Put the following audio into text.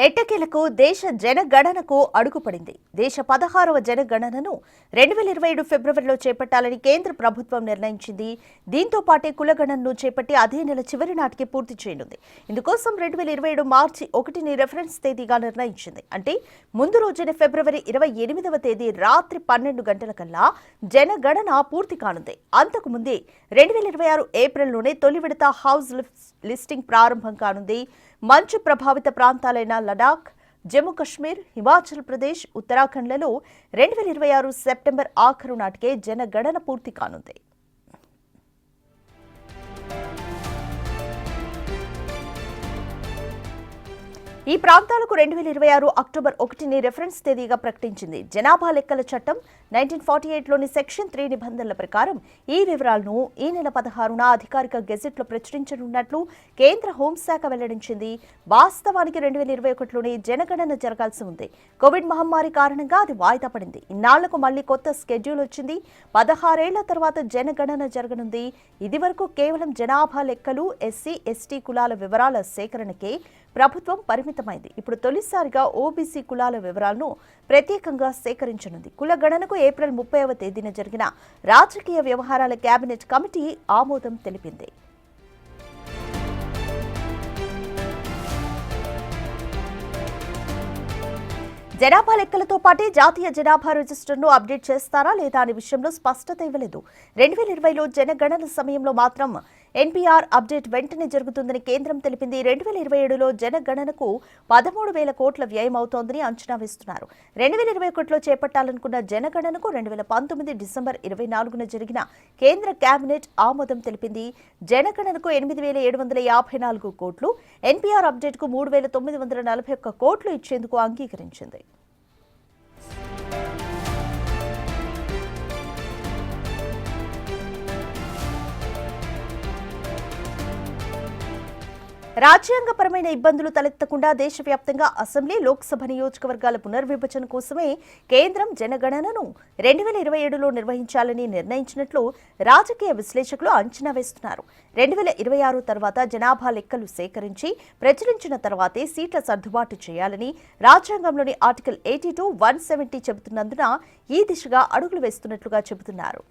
ఎట్టకేలకు దేశ జనగణనకు అడుగుపడింది. దేశ 16వ జనగణనను 2027 ఫిబ్రవరిలో చేపట్టాలని కేంద్ర ప్రభుత్వం నిర్ణయించింది. దీంతో పాటే కులగణనను చేపట్టి అదే నెల చివరి నాటికి పూర్తి చేయనుంది. ఇందుకోసం 2027 మార్చి 1ని రెఫరెన్స్ తేదీగా నిర్ణయించింది. అంటే ముందు రోజున ఫిబ్రవరి 28వ తేదీ రాత్రి 12 గంటలకల్లా జనగణన పూర్తి కానుంది. అంతకు ముందే 2026 ఏప్రిల్లోనే తొలి విడత హౌస్ లిస్టింగ్ ప్రారంభం కానుంది. మంచు ప్రభావిత ప్రాంతాలైన లడాక్, జమ్మూ కశ్మీర్, హిమాచల్ ప్రదేశ్, ఉత్తరాఖండ్లలో 2026 సెప్టెంబర్ ఆఖరు నాటికే జనగణన పూర్తి కానుంది. ఈ ప్రాంతాలకు 2026 అక్టోబర్ 1ని రెఫరెన్స్ తేదీగా ప్రకటించింది. జనాభా లెక్కల చట్టం 1948లోని సెక్షన్ 3 నిబంధనల ప్రకారం ఈ వివరాలను ఈ నెల 16న అధికారిక గెజెట్లో ప్రచురించనున్నట్లు కేంద్ర హోంశాఖ వెల్లడించింది. వాస్తవానికి 2021లోనే జనగణన జరగాల్సి ఉంది. కోవిడ్ మహమ్మారి కారణంగా అది వాయిదా పడింది. ఇన్నాళ్లకు మళ్లీ కొత్త స్కెడ్యూల్ వచ్చింది. 16 ఏళ్ల తర్వాత జనగణన జరగనుంది. ఇదివరకు కేవలం జనాభా లెక్కలు, ఎస్సీ, ఎస్టీ కులాల వివరాల సేకరణకే ప్రభుత్వం పరిమితమైంది. ఇప్పుడు తొలిసారిగా ఓబీసీ కులాల వివరాలను ప్రత్యేకంగా సేకరించనుంది. కుల గణనకు ఏప్రిల్ 30వ తేదీన జరిగిన రాజకీయ వ్యవహారాల కేబినెట్ కమిటీ ఆమోదం తెలిపింది. జనాభా లెక్కలతో పాటే జాతీయ జనాభా రిజిస్టర్ను అప్డేట్ చేస్తారా లేదా అనే విషయంలో స్పష్టత ఇవ్వలేదు. 2020లో జనగణన సమయంలో మాత్రం ఎన్పీఆర్ అప్డేట్ వెంటనే జరుగుతుందని కేంద్రం తెలిపింది. 2027లో జనగణనకు 13,000 కోట్ల వ్యయం అవుతోందని అంచనా వేస్తున్నారు. 2021లో చేపట్టాలనుకున్న జనగణనకు 2019 డిసెంబర్ 24న జరిగిన కేంద్ర కేబినెట్ ఆమోదం తెలిపింది. జనగణనకు 8,754 కోట్లు, ఎన్పీఆర్ అప్డేట్కు 3,941 కోట్లు ఇచ్చేందుకు అంగీకరించింది. రాజ్యాంగపరమైన ఇబ్బందులు తలెత్తకుండా దేశవ్యాప్తంగా అసెంబ్లీ, లోక్సభ నియోజకవర్గాల పునర్విభజన కోసమే కేంద్రం జనగణనను 2027లో నిర్వహించాలని నిర్ణయించినట్లు రాజకీయ విశ్లేషకులు అంచనా వేస్తున్నారు. 2026 తర్వాత జనాభా లెక్కలు సేకరించి ప్రచురించిన తర్వాతే సీట్ల సర్దుబాటు చేయాలని రాజ్యాంగంలోని ఆర్టికల్ 82, 170 చెబుతున్నందున ఈ దిశగా అడుగులు వేస్తున్నట్లుగా చెబుతున్నారు.